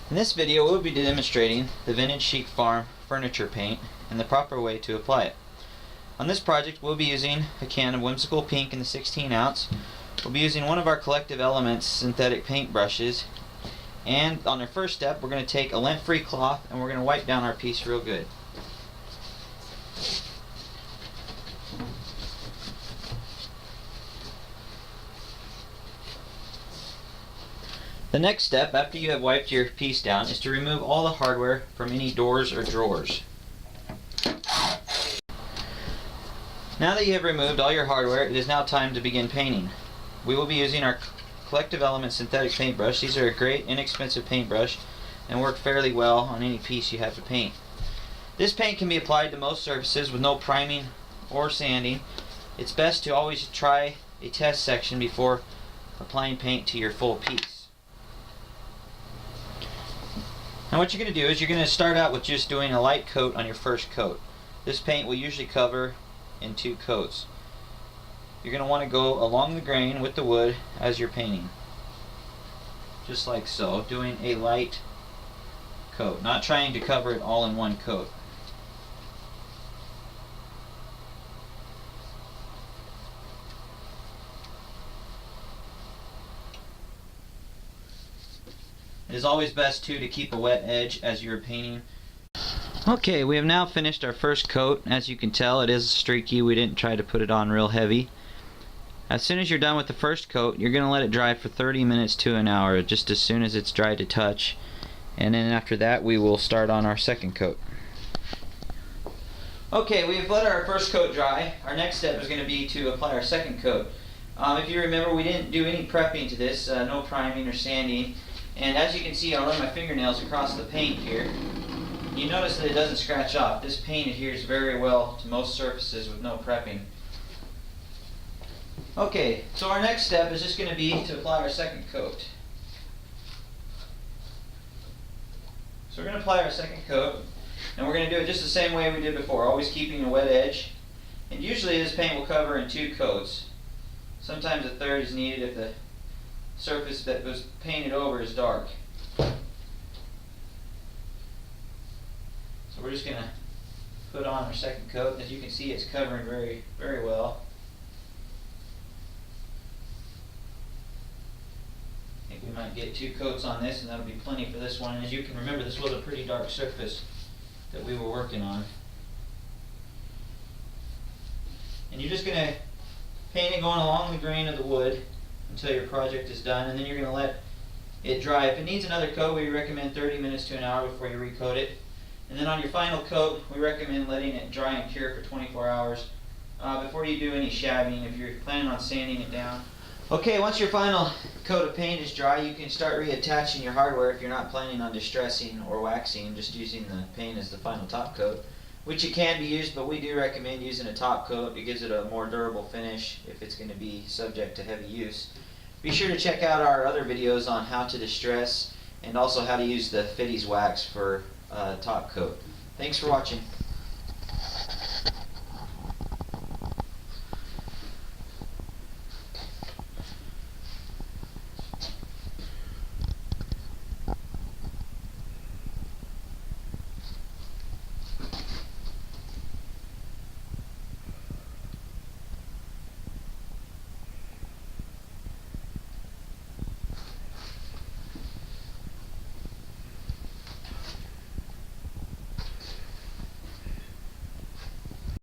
In this video we'll be demonstrating the Vintage Chic Farm furniture paint and the proper way to apply it. On this project we'll be using a can of Whimsical Pink in the 16 ounce. We'll be using one of our Collective Elements synthetic paint brushes, and on our first step we're going to take a lint-free cloth and we're going to wipe down our piece real good. The next step, after you have wiped your piece down, is to remove all the hardware from any doors or drawers. Now that you have removed all your hardware, it is now time to begin painting. We will be using our Collective Elements synthetic paintbrush. These are a great, inexpensive paintbrush and work fairly well on any piece you have to paint. This paint can be applied to most surfaces with no priming or sanding. It's best to always try a test section before applying paint to your full piece. Now what you're going to do is you're going to start out with just doing a light coat on your first coat. This paint will usually cover in 2 coats. You're going to want to go along the grain with the wood as you're painting. Just like so, doing a light coat, not trying to cover it all in one coat. It is always best too to keep a wet edge as you're painting. Okay, we have now finished our first coat. As you can tell, it is streaky. We didn't try to put it on real heavy. As soon as you're done with the first coat, you're going to let it dry for 30 minutes to an hour, just as soon as it's dry to touch. And then after that we will start on our second coat. Okay, we've let our first coat dry. Our next step is going to be to apply our second coat. If you remember, we didn't do any prepping to this, no priming or sanding. And as you can see, I'll run my fingernails across the paint here. You notice that it doesn't scratch off. This paint adheres very well to most surfaces with no prepping. Okay, so our next step is just going to be to apply our second coat. So we're going to apply our second coat, and we're going to do it just the same way we did before, always keeping a wet edge. And usually this paint will cover in 2 coats. Sometimes a third is needed if the surface that was painted over is dark. So we're just going to put on our second coat. As you can see, it's covering very, very well. I think we might get 2 coats on this, and that'll be plenty for this one. And as you can remember, this was a pretty dark surface that we were working on. And you're just going to paint it going along the grain of the wood until your project is done, and then you're going to let it dry. If it needs another coat, we recommend 30 minutes to an hour before you recoat it. And then on your final coat, we recommend letting it dry and cure for 24 hours before you do any shabbing, if you're planning on sanding it down. Okay, once your final coat of paint is dry, you can start reattaching your hardware if you're not planning on distressing or waxing, just using the paint as the final top coat, which it can be used, but we do recommend using a top coat. It gives it a more durable finish if it's going to be subject to heavy use. Be sure to check out our other videos on how to distress and also how to use the Fitties wax for top coat. Thanks for watching.